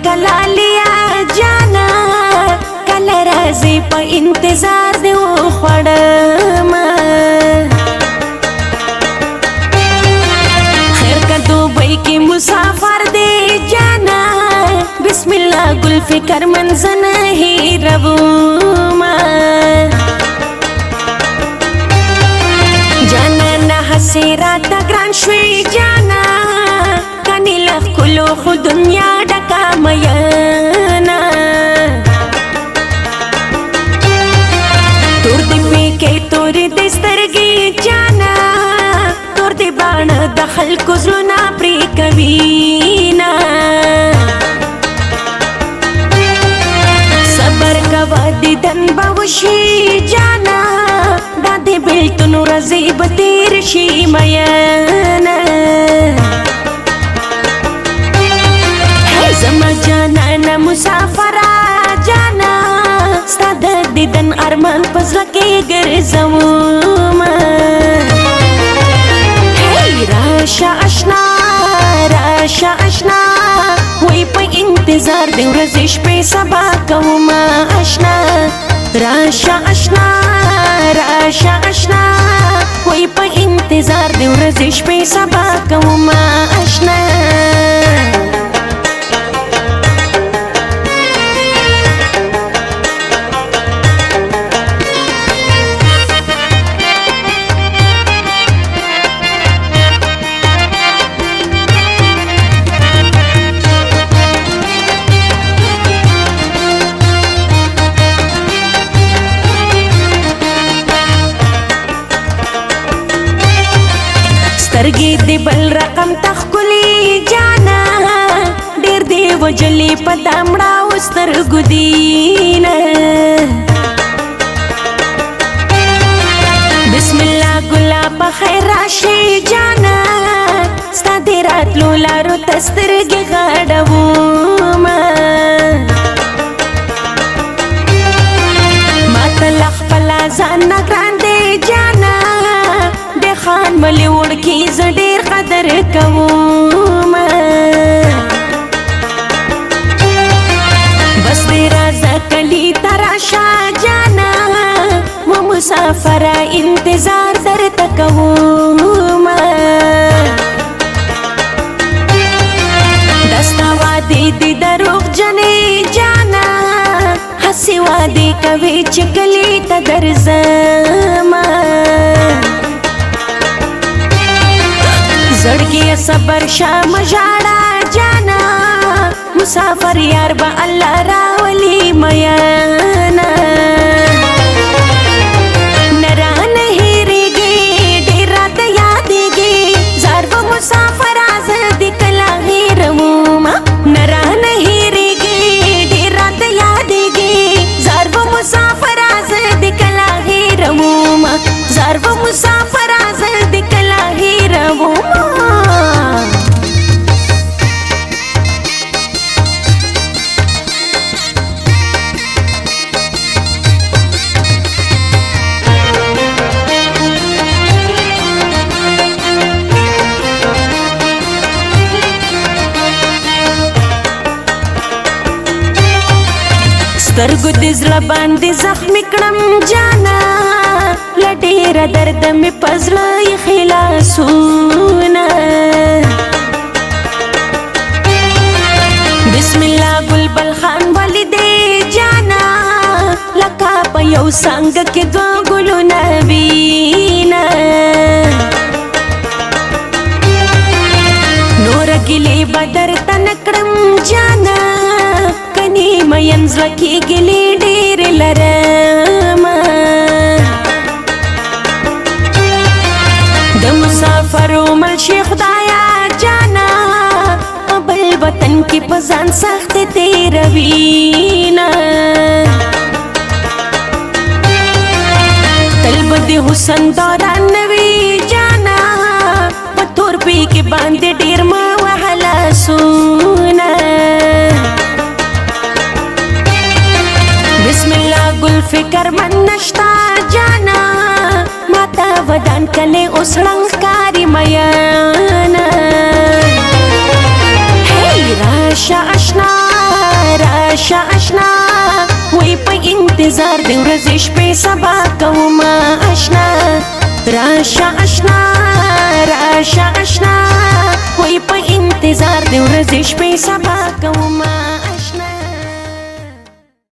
کلا لیا جانا کلا رازی پا انتظار دے وخوڑما خیر کا دوبئی کی مسافر دے جانا بسم اللہ گل فکر منزن ہی ربوما جانا نا حسیراتا گران شوی جانا کنی لخ کلو خو دنیا ڈکا میانا تور دی پیکے تور دی سترگی جانا تور دی بان دخل کزلونا پری کبینا صبر کوا دی دن باوشی جانا دا دی بیلتنو رزی بتیر شی میانا زما جانا نا مسافرا جانا ستا د دیدن ارمان پزړه کې ګرځوما راشه اشنا راشه اشنا وای په انتظار د ورځې شپې سبا کوما اشنا راشه اشنا راشه اشنا وای په انتظار د ورځې شپې سبا کوما اشنا سترګې دې بل رقم تخکلی جانا ډېر دې وجلې په دامړاو سترګو دینه بسم الله ګلا په خیر راشي جانا ستا دې راتلو لارو ته سترګې غاړومه ماته له خپله ځان نه ګران دی جانا خان ملی وڑکی زدیر قدر کوما بس دی رازا کلی تراشا جانا و مسافر انتظار در تکوما دستا وادی دی دروغ جنی جانا حسی وادی کوي چکلی تا درزما زړګي صبر شام ژړا جانا مسافر یار با الله راولي میانا نران هېرېږي ډېر راته یادېږي زار و مسافر آزاد کلا هېرومه نران هېرېږي ډېر راته یادېږي زار و مسافر آزاد کلا هېرومه زار و مسافر آزاد کلا هېرومه سترګو دې زړه باندې زخمي کړم جانا له ډېره درده مې په زړه یې خلاصونه بسم الله ګلبل خان ولیدې جانا لکه په یو څانګه کې دوه ګلونه وینه نوره ګیلې به درته نه کړم جانا کنی مین زړه کې ګیلې ډېرې لرمه د مسافرو ملشي خدایا جانا بل وطن کې په ځان سخت تېروینه تل به د حسن دوران نه وي جانا په تور پی کې باندې ډېر مه وهله سونه بسم الله گل فکر من نشتا جانا ماتا ودان کله اوس رنگ کاری میانا هی راشا اشنا ورځې شپې سبا کوما آشنا راشه آشنا راشه آشنا وای په انتظار د ورځې شپې سبا کوما